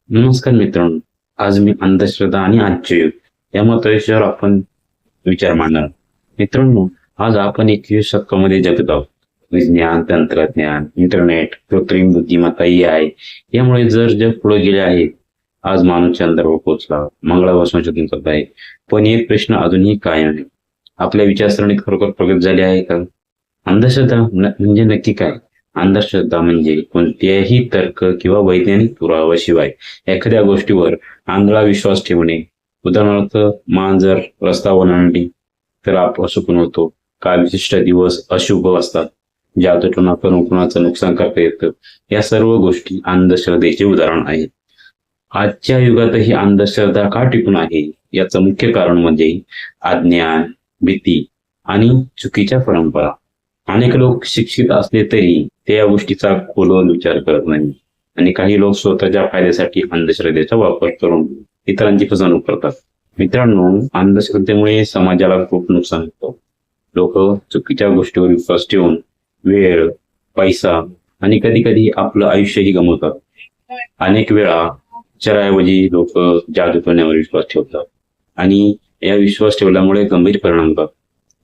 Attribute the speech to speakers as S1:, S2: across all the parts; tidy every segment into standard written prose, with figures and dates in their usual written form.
S1: नमस्कार मित्रांनो. आज मी अंधश्रद्धा आणि आजचे युग या विषयावर आपण विचार मांडणार. मित्रांनो, आज आपण 21 शतकामध्ये जगत आहोत. विज्ञान, तंत्रज्ञान, इंटरनेट, कृत्रिम बुद्धिमत्ता AI यामुळे जग पुढे गेले आहे. आज माणूस चंद्रावर पोहोचला, मंगळावर संशोधन करत आहे. पण एक प्रश्न अजूनही कायम आहे. आपल्या विचारसरणीत खरोखर प्रगती झाली आहे का? अंधश्रद्धा म्हणजे नक्की काय? अंधश्रद्धा म्हणजे कोणत्याही तर्क किंवा वैज्ञानिक पुराव्याशिवाय एखाद्या गोष्टीवर आंधळा विश्वास ठेवणे. उदाहरणार्थ, मांजर रस्ता ओलांडली तर अपशकुन होतो. का विशिष्ट दिवस अशुभ असतात, ज्यातून आपण कुणाचं नुकसान करता येतं. या सर्व गोष्टी अंधश्रद्धेचे उदाहरण आहेत. आजच्या युगातही अंधश्रद्धा का टिकून आहे याचं मुख्य कारण म्हणजे अज्ञान, भीती आणि चुकीच्या परंपरा. अनेक लोक शिक्षित असले तरी ते या गोष्टीचा खोलवर विचार करत नाही आणि काही लोक स्वतःच्या फायद्यासाठी अंधश्रद्धेचा वापर करून इतरांची फसवणूक करतात. मित्रांनो, अंधश्रद्धेमुळे समाजाला खूप नुकसान होतं. लोक चुकीच्या गोष्टीवर विश्वास ठेवून वेळ, पैसा आणि कधी कधी आपलं आयुष्यही गमावतात. अनेक वेळा उपचाराऐवजी लोक जादू करण्यावर विश्वास ठेवतात आणि या विश्वास ठेवल्यामुळे गंभीर परिणाम होतात.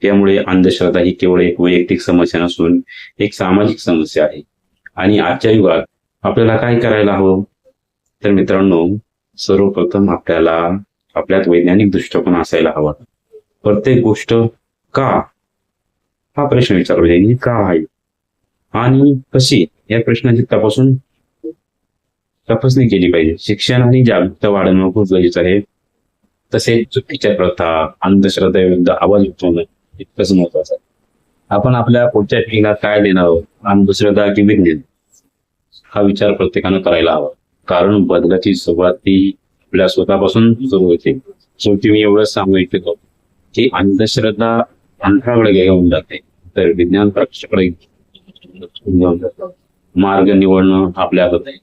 S1: त्यामुळे अंधश्रद्धा ही केवळ एक वैयक्तिक समस्या नसून एक सामाजिक समस्या आहे. आणि आजच्या युगात आपल्याला काय करायला हवं? तर मित्रांनो, सर्वप्रथम आपल्याला आपल्यात वैज्ञानिक दृष्टिकोन असायला हवा. प्रत्येक गोष्ट का हा प्रश्न विचारला पाहिजे. का आहे आणि कशी या प्रश्नाची तपासणी केली पाहिजे. शिक्षण आणि जागरूकता वाढवणं खूप गरजेचं आहे. तसेच चुकीच्या प्रथा, अंधश्रद्धेविरुद्ध आवाज उठवणं इतकंच महत्वाचं आहे. आपण आपल्या पुढच्या पिढीला काय देणार आहोत, अंधश्रद्धा की विज्ञान, हा विचार प्रत्येकानं करायला हवा. कारण बदलाची सुरुवात ही आपल्या स्वतःपासून सुरू होते. शेवटी मी एवढंच सांगू इच्छितो की अंधश्रद्धा अंधळाकडे घेऊन जाते तर विज्ञान प्रकाशाकडे घेऊन जातं. मार्ग निवडणं आपल्या हातात आहे.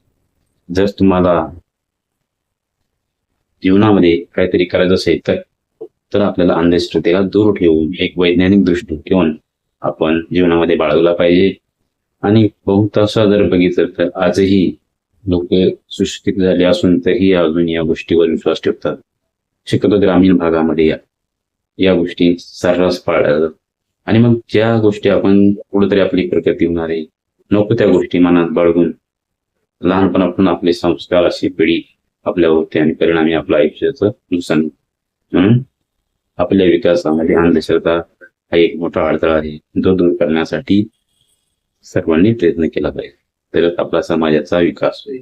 S1: जर तुम्हाला जीवनामध्ये काहीतरी करायचं असेल तर आपल्याला अंधश्रद्धेला दूर ठेवून एक वैज्ञानिक दृष्टिकोन आपण जीवनामध्ये बाळगला पाहिजे. आणि बहुतांश जर बघितलं तर आजही लोक सुशिक्षित झाले असून तरीही अजून या गोष्टीवर विश्वास ठेवतात. शक्यतो ग्रामीण भागामध्ये या गोष्टी सर्रास पाळल्या जातात. आणि मग ज्या गोष्टी आपण कुठेतरी आपली प्रगती होणार आहे, नको त्या गोष्टी मनात बाळगून लहानपणापासून आपले संस्कार अशी पिढी आपल्यावर होते आणि परिणामी आपल्या आयुष्याचं नुकसान. म्हणून आपल्या विकासामध्ये अंधश्रद्धा हा एक मोठा अडथळा आहे. तो दूर करण्यासाठी सर्वांनी प्रयत्न केला पाहिजे, तरच आपला समाजाचा विकास होईल.